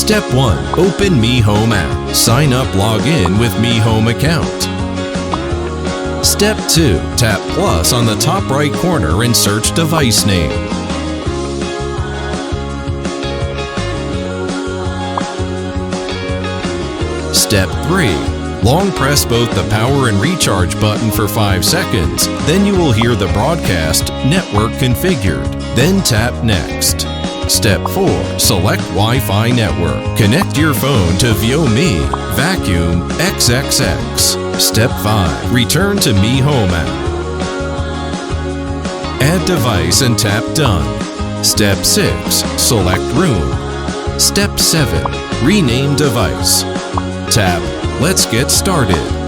Step 1. Open MiHome app. Sign up, log in with MiHome account. Step 2. Tap plus on the top right corner and search device name. Step 3. Long press both the power and recharge button for 5 seconds, then you will hear the broadcast Network Configured. Then tap Next. Step 4. Select Wi-Fi network. Connect your phone to Viomi Vacuum XXX. Step 5. Return to MiHome app. Add device and tap Done. Step 6. Select room. Step 7. Rename device. Tap Let's get started.